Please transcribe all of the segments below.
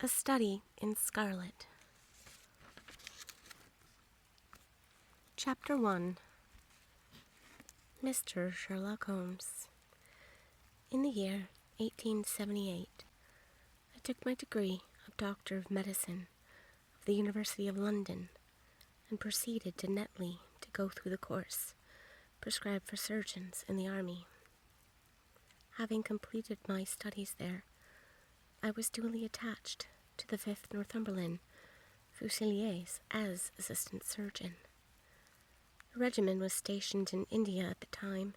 A Study in Scarlet. Chapter 1. Mr. Sherlock Holmes. In the year 1878, I took my degree of Doctor of Medicine of the University of London and proceeded to Netley to go through the course prescribed for surgeons in the army. Having completed my studies there, I was duly attached to the 5th Northumberland Fusiliers as assistant surgeon. The regiment was stationed in India at the time,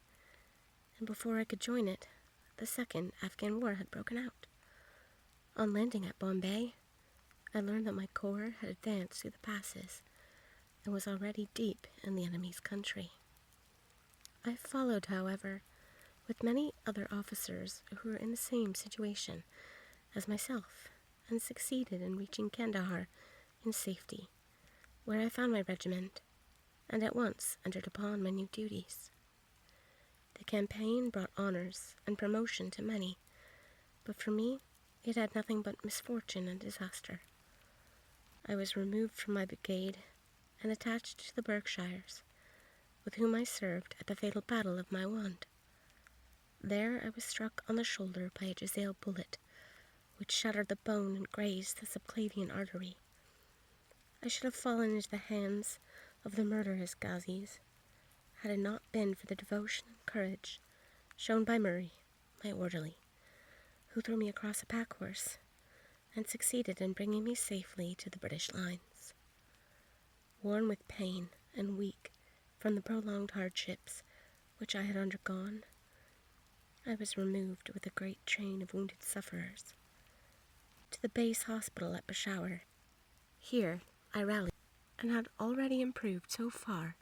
and before I could join it, the Second Afghan War had broken out. On landing at Bombay, I learned that my corps had advanced through the passes and was already deep in the enemy's country. I followed, however, with many other officers who were in the same situation as myself, and succeeded in reaching Kandahar in safety, where I found my regiment, and at once entered upon my new duties. The campaign brought honors and promotion to many, but for me it had nothing but misfortune and disaster. I was removed from my brigade and attached to the Berkshires, with whom I served at the fatal battle of Maiwand. There I was struck on the shoulder by a jezail bullet, which shattered the bone and grazed the subclavian artery. I should have fallen into the hands of the murderous Ghazis, had it not been for the devotion and courage shown by Murray, my orderly, who threw me across a pack horse and succeeded in bringing me safely to the British lines. Worn with pain and weak from the prolonged hardships which I had undergone, I was removed with a great train of wounded sufferers to the base hospital at Peshawar. Here I rallied, and had already improved so far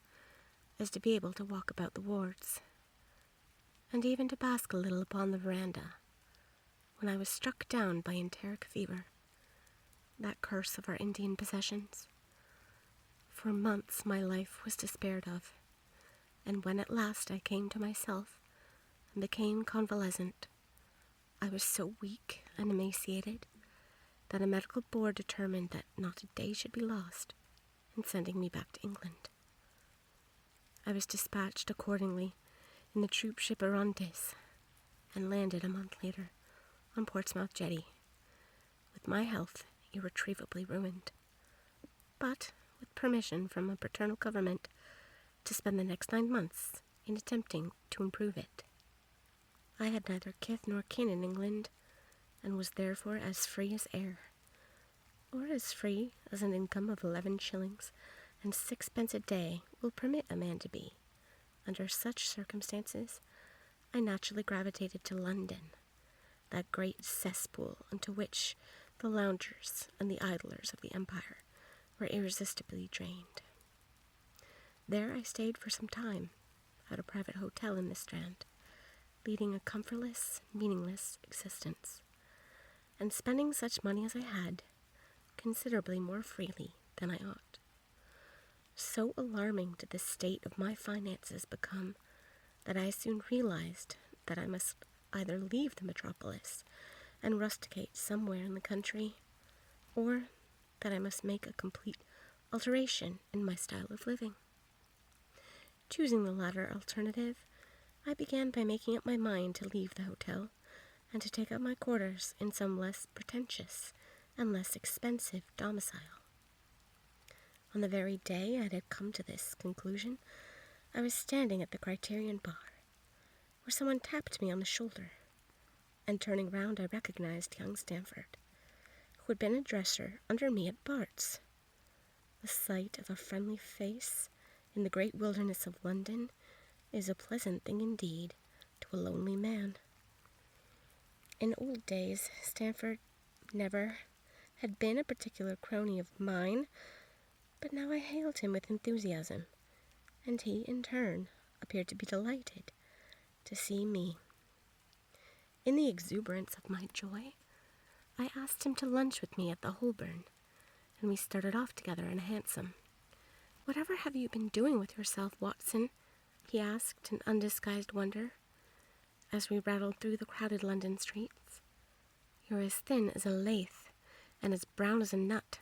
as to be able to walk about the wards, and even to bask a little upon the veranda, when I was struck down by enteric fever, that curse of our Indian possessions. For months my life was despaired of, and when at last I came to myself and became convalescent, I was so weak and emaciated that a medical board determined that not a day should be lost in sending me back to England. I was dispatched accordingly in the troop ship Orontes, and landed a month later on Portsmouth Jetty, with my health irretrievably ruined, but with permission from a paternal government to spend the next 9 months in attempting to improve it. I had neither kith nor kin in England, and was therefore as free as air, or as free as an income of 11 shillings and 6 pence a day will permit a man to be. Under such circumstances, I naturally gravitated to London, that great cesspool into which the loungers and the idlers of the empire were irresistibly drained. There I stayed for some time, at a private hotel in the Strand, leading a comfortless, meaningless existence, and spending such money as I had, considerably more freely than I ought. So alarming did the state of my finances become that I soon realized that I must either leave the metropolis and rusticate somewhere in the country, or that I must make a complete alteration in my style of living. Choosing the latter alternative, I began by making up my mind to leave the hotel and to take up my quarters in some less pretentious and less expensive domicile. On the very day I had come to this conclusion, I was standing at the Criterion bar, where someone tapped me on the shoulder, and turning round I recognized young Stamford, who had been a dresser under me at Bart's. The sight of a friendly face in the great wilderness of London is a pleasant thing indeed to a lonely man. In old days, Stamford never had been a particular crony of mine, but now I hailed him with enthusiasm, and he, in turn, appeared to be delighted to see me. In the exuberance of my joy, I asked him to lunch with me at the Holborn, and we started off together in a hansom. "Whatever have you been doing with yourself, Watson?" he asked in undisguised wonder, as we rattled through the crowded London streets. "You're as thin as a lath, and as brown as a nut.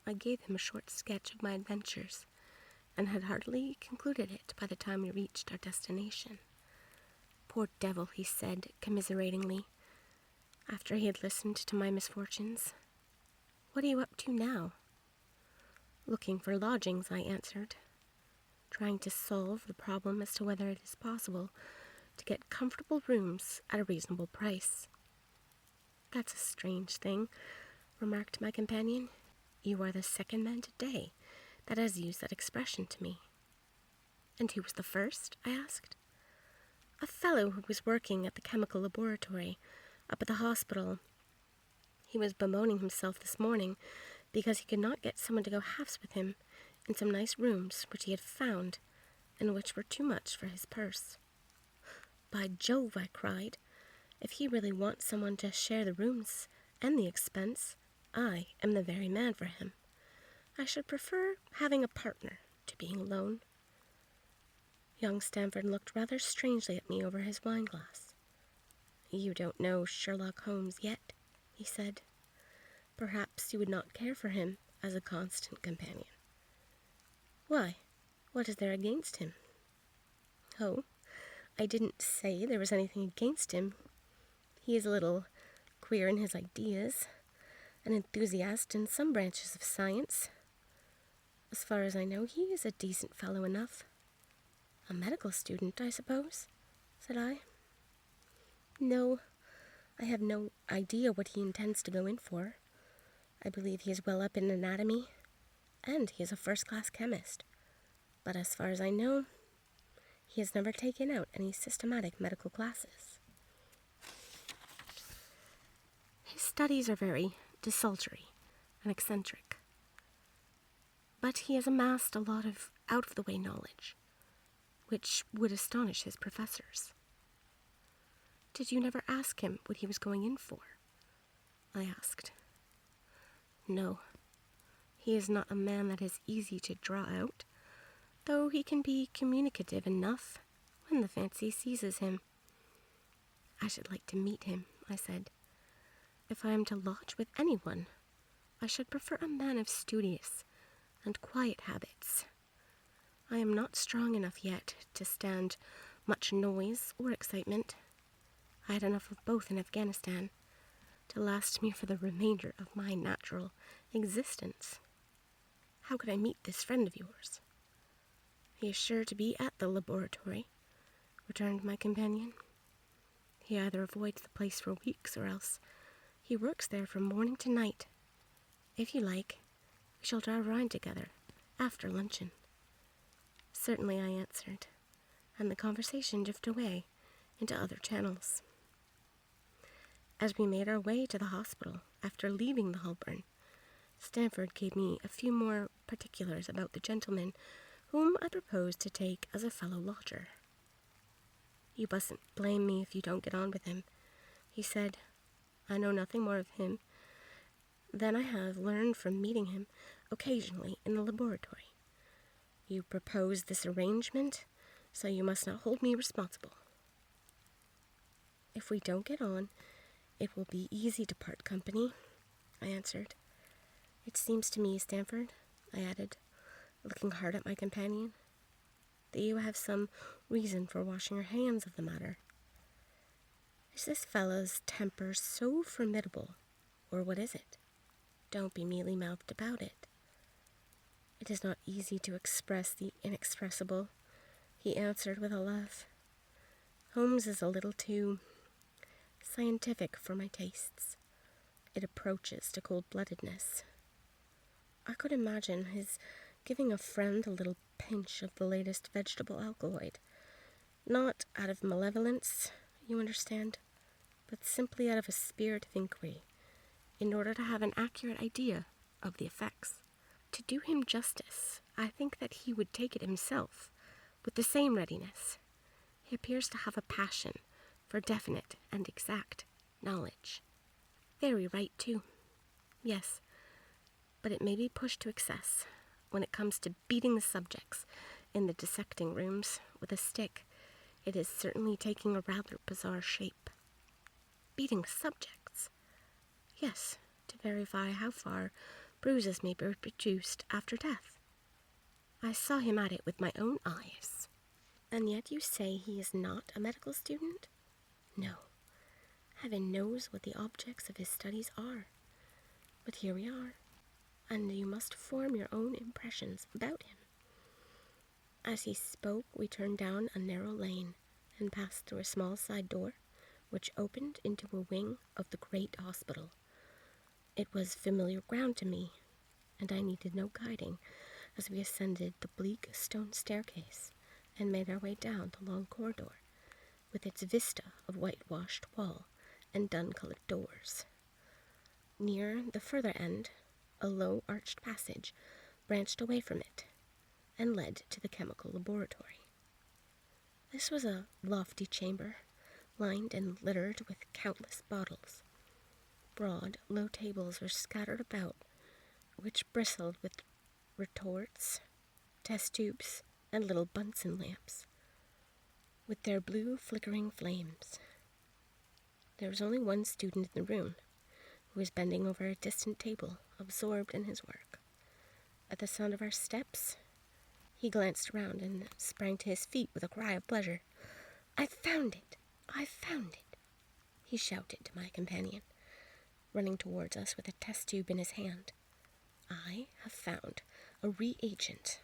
I gave him a short sketch of my adventures, and had hardly concluded it by the time we reached our destination. "Poor devil," he said commiseratingly, after he had listened to my misfortunes. "What are you up to now?" "Looking for lodgings," I answered, trying to solve the problem as to whether it is possible to get comfortable rooms at a reasonable price. "That's a strange thing," remarked my companion. "You are the second man today that has used that expression to me." "And who was the first?" I asked. "A fellow who was working at the chemical laboratory up at the hospital. He was bemoaning himself this morning because he could not get someone to go halves with him in some nice rooms which he had found and which were too much for his purse." "By Jove," I cried, "if he really wants someone to share the rooms and the expense, I am the very man for him. I should prefer having a partner to being alone." Young Stamford looked rather strangely at me over his wine-glass. "You don't know Sherlock Holmes yet," he said. "Perhaps you would not care for him as a constant companion." "Why? What is there against him?" "Oh, I didn't say there was anything against him. He is a little queer in his ideas, an enthusiast in some branches of science. As far as I know, he is a decent fellow enough." "A medical student, I suppose?" said I. "No, I have no idea what he intends to go in for. I believe he is well up in anatomy, and he is a first-class chemist. But as far as I know, he has never taken out any systematic medical classes. His studies are very desultory and eccentric, but he has amassed a lot of out-of-the-way knowledge, which would astonish his professors." "Did you never ask him what he was going in for?" I asked. "No, he is not a man that is easy to draw out, though he can be communicative enough when the fancy seizes him." "I should like to meet him," I said. "If I am to lodge with anyone, I should prefer a man of studious and quiet habits. I am not strong enough yet to stand much noise or excitement. I had enough of both in Afghanistan to last me for the remainder of my natural existence. How could I meet this friend of yours?" "He is sure to be at the laboratory," returned my companion. "He either avoids the place for weeks or else he works there from morning to night. If you like, we shall drive around together after luncheon." "Certainly," I answered, and the conversation drifted away into other channels. As we made our way to the hospital after leaving the Holborn, Stamford gave me a few more particulars about the gentleman whom I proposed to take as a fellow lodger. "You mustn't blame me if you don't get on with him," he said. "I know nothing more of him than I have learned from meeting him occasionally in the laboratory. You propose this arrangement, so you must not hold me responsible." "If we don't get on, it will be easy to part company," I answered. "It seems to me, Stamford," I added, looking hard at my companion, "that you have some reason for washing your hands of the matter. Is this fellow's temper so formidable, or what is it? Don't be mealy-mouthed about it." "It is not easy to express the inexpressible," he answered with a laugh. "Holmes is a little too scientific for my tastes. It approaches to cold-bloodedness. I could imagine his giving a friend a little pinch of the latest vegetable alkaloid, not out of malevolence, you understand, but simply out of a spirit of inquiry, in order to have an accurate idea of the effects. To do him justice, I think that he would take it himself with the same readiness. He appears to have a passion for definite and exact knowledge. Very right, too. Yes, but it may be pushed to excess when it comes to beating the subjects in the dissecting rooms with a stick. It is certainly taking a rather bizarre shape." "Beating subjects?" "Yes, to verify how far bruises may be produced after death. I saw him at it with my own eyes. And yet you say he is not a medical student? No. Heaven knows what the objects of his studies are. But here we are, and you must form your own impressions about him. As he spoke, we turned down a narrow lane and passed through a small side door, which opened into a wing of the great hospital. It was familiar ground to me, and I needed no guiding as we ascended the bleak stone staircase and made our way down the long corridor, with its vista of whitewashed wall and dun-colored doors. Near the further end, a low arched passage branched away from it and led to the chemical laboratory. This was a lofty chamber, lined and littered with countless bottles. Broad, low tables were scattered about, which bristled with retorts, test tubes, and little Bunsen lamps, with their blue flickering flames. There was only one student in the room, who was bending over a distant table, absorbed in his work. At the sound of our steps, he glanced around and sprang to his feet with a cry of pleasure. "I've found it! I've found it!" he shouted to my companion, running towards us with a test tube in his hand. "I have found a reagent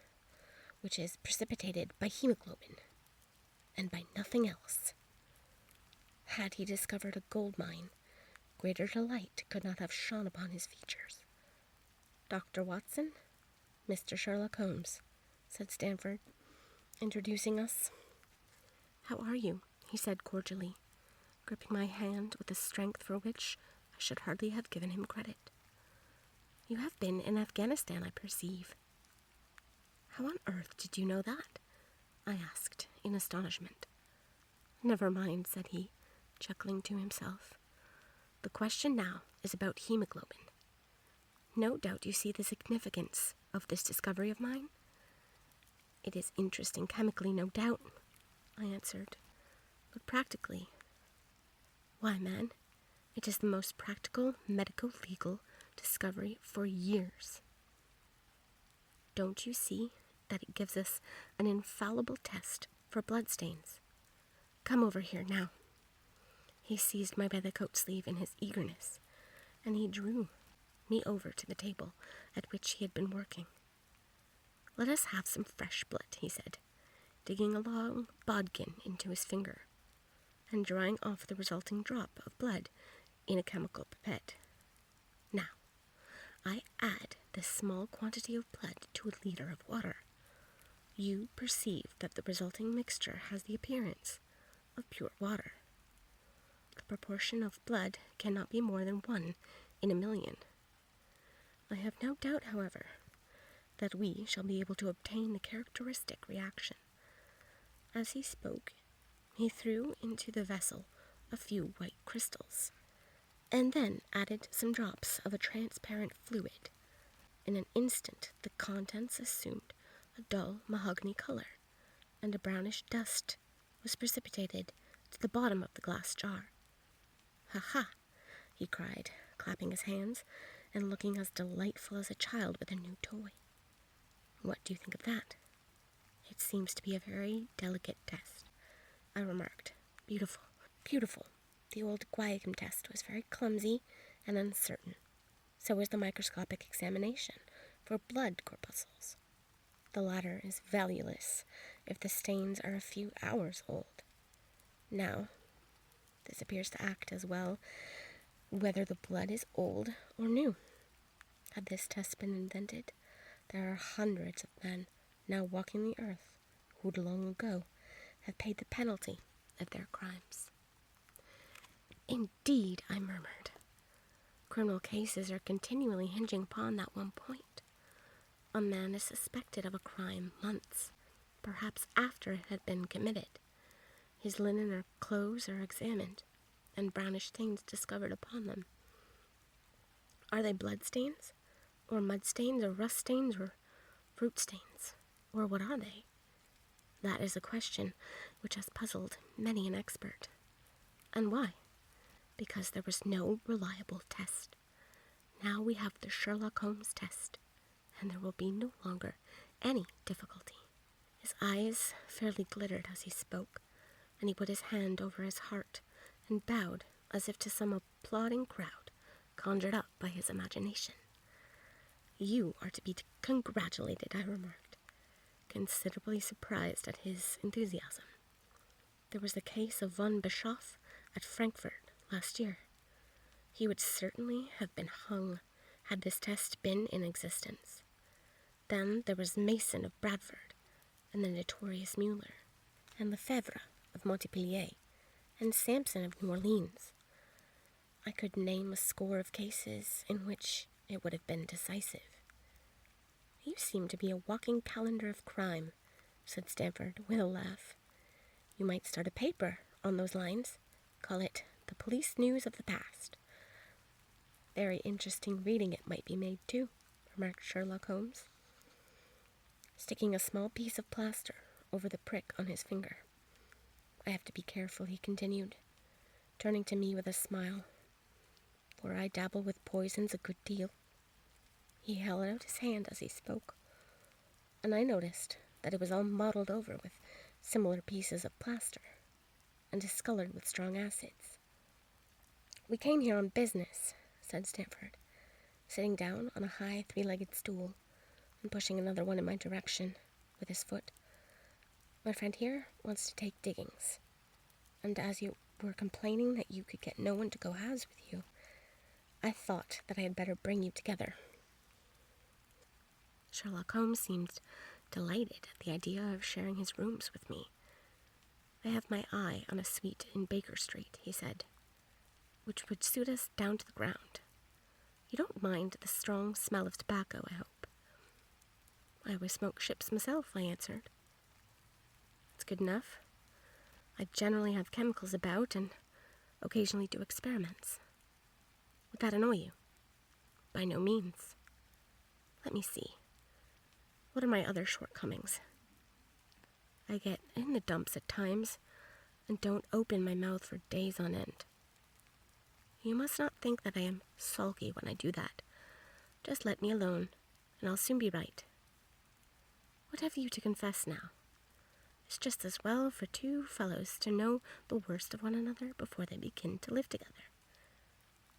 which is precipitated by hemoglobin, and by nothing else." Had he discovered a gold mine, greater delight could not have shone upon his features. "Dr. Watson, Mr. Sherlock Holmes," said Stanford, introducing us. "How are you?" he said cordially, gripping my hand with a strength for which I should hardly have given him credit. "You have been in Afghanistan, I perceive." "How on earth did you know that?" I asked in astonishment. "Never mind," said he, chuckling to himself. "The question now is about hemoglobin. No doubt you see the significance of this discovery of mine?" "It is interesting chemically, no doubt," I answered, "but practically, why, man, it is the most practical medico-legal discovery for years. Don't you see that it gives us an infallible test for bloodstains? Come over here now." He seized me by the coat sleeve in his eagerness, and he drew me over to the table at which he had been working. "Let us have some fresh blood," he said, digging a long bodkin into his finger, and drawing off the resulting drop of blood in a chemical pipette. "Now, I add this small quantity of blood to a liter of water. You perceive that the resulting mixture has the appearance of pure water. The proportion of blood cannot be more than 1 in a million. I have no doubt, however, that we shall be able to obtain the characteristic reaction." As he spoke, he threw into the vessel a few white crystals, and then added some drops of a transparent fluid. In an instant, the contents assumed a dull mahogany color, and a brownish dust was precipitated to the bottom of the glass jar. "Ha ha!" he cried, clapping his hands and looking as delightful as a child with a new toy. "What do you think of that?" "It seems to be a very delicate test," I remarked. Beautiful, beautiful. The old Guiacum test was very clumsy and uncertain. So was the microscopic examination for blood corpuscles. The latter is valueless if the stains are a few hours old. Now, this appears to act as well whether the blood is old or new. Had this test been invented, there are hundreds of men now walking the earth who would long ago have paid the penalty of their crimes. "Indeed," I murmured. "Criminal cases are continually hinging upon that one point. A man is suspected of a crime months, perhaps after it had been committed. His linen or clothes are examined, and brownish stains discovered upon them. Are they blood stains, or mud stains, or rust stains, or fruit stains, or what are they? That is a question which has puzzled many an expert. And why? Because there was no reliable test. Now we have the Sherlock Holmes test, and there will be no longer any difficulty. His eyes fairly glittered as he spoke, and he put his hand over his heart and bowed as if to some applauding crowd conjured up by his imagination. "You are to be congratulated," I remarked, considerably surprised at his enthusiasm. "There was the case of von Bischoff at Frankfurt last year. He would certainly have been hung had this test been in existence. Then there was Mason of Bradford, and the notorious Mueller, and Lefebvre of Montpellier, and Sampson of New Orleans. I could name a score of cases in which it would have been decisive." "You seem to be a walking calendar of crime," said Stanford with a laugh. "You might start a paper on those lines. Call it the Police News of the Past." "Very interesting reading it might be made, too," remarked Sherlock Holmes, sticking a small piece of plaster over the prick on his finger. "I have to be careful," he continued, turning to me with a smile, "for I dabble with poisons a good deal." He held out his hand as he spoke, and I noticed that it was all mottled over with similar pieces of plaster and discolored with strong acids. "We came here on business," said Stanford, sitting down on a high three-legged stool and pushing another one in my direction with his foot. "My friend here wants to take diggings, and as you were complaining that you could get no one to go halves with you, I thought that I had better bring you together." Sherlock Holmes seemed delighted at the idea of sharing his rooms with me. "I have my eye on a suite in Baker Street," he said, "which would suit us down to the ground. You don't mind the strong smell of tobacco, I hope?" "I always smoke ships myself," I answered. "It's good enough. I generally have chemicals about and occasionally do experiments. Would that annoy you?" "By no means. Let me see. What are my other shortcomings? I get in the dumps at times and don't open my mouth for days on end. You must not think that I am sulky when I do that. Just let me alone, and I'll soon be right. What have you to confess now? It's just as well for two fellows to know the worst of one another before they begin to live together."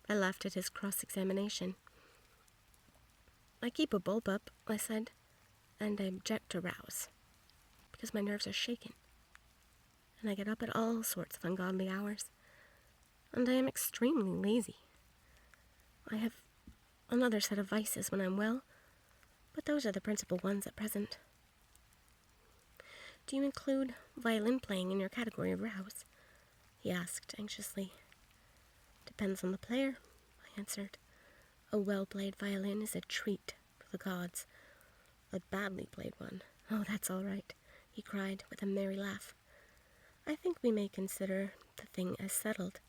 I laughed at his cross-examination. "I keep a bulb up," I said, "and I object to rouse, because my nerves are shaken, and I get up at all sorts of ungodly hours, and I am extremely lazy. I have another set of vices when I'm well, but those are the principal ones at present." "Do you include violin playing in your category of rouse?" he asked anxiously. "Depends on the player," I answered. "A well-played violin is a treat for the gods. A badly played one, oh, that's all right," he cried with a merry laugh. "I think we may consider the thing as settled.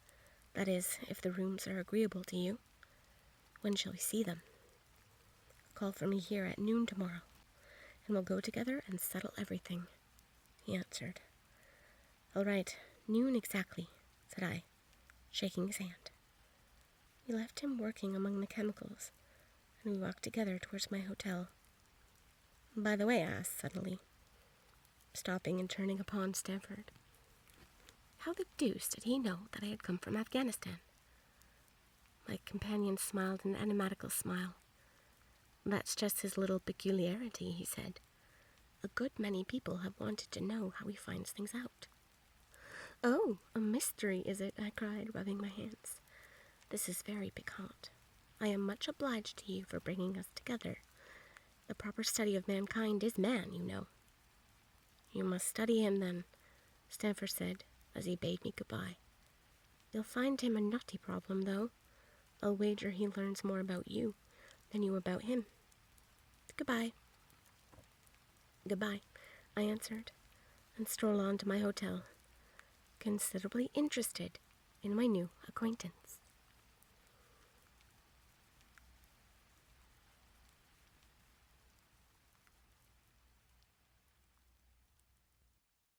That is, if the rooms are agreeable to you. When shall we see them?" "Call for me here at noon tomorrow, and we'll go together and settle everything," he answered. "All right, noon exactly," said I, shaking his hand. We left him working among the chemicals, and we walked together towards my hotel. "By the way," I asked suddenly, stopping and turning upon Stanford, "how the deuce did he know that I had come from Afghanistan?" My companion smiled an enigmatical smile. "That's just his little peculiarity," he said. "A good many people have wanted to know how he finds things out." "Oh, a mystery, is it?" I cried, rubbing my hands. "This is very piquant. I am much obliged to you for bringing us together. The proper study of mankind is man, you know." "You must study him, then," Stanford said, as he bade me goodbye. "You'll find him a nutty problem, though. I'll wager he learns more about you than you about him. Goodbye." "Goodbye," I answered, and strolled on to my hotel, considerably interested in my new acquaintance.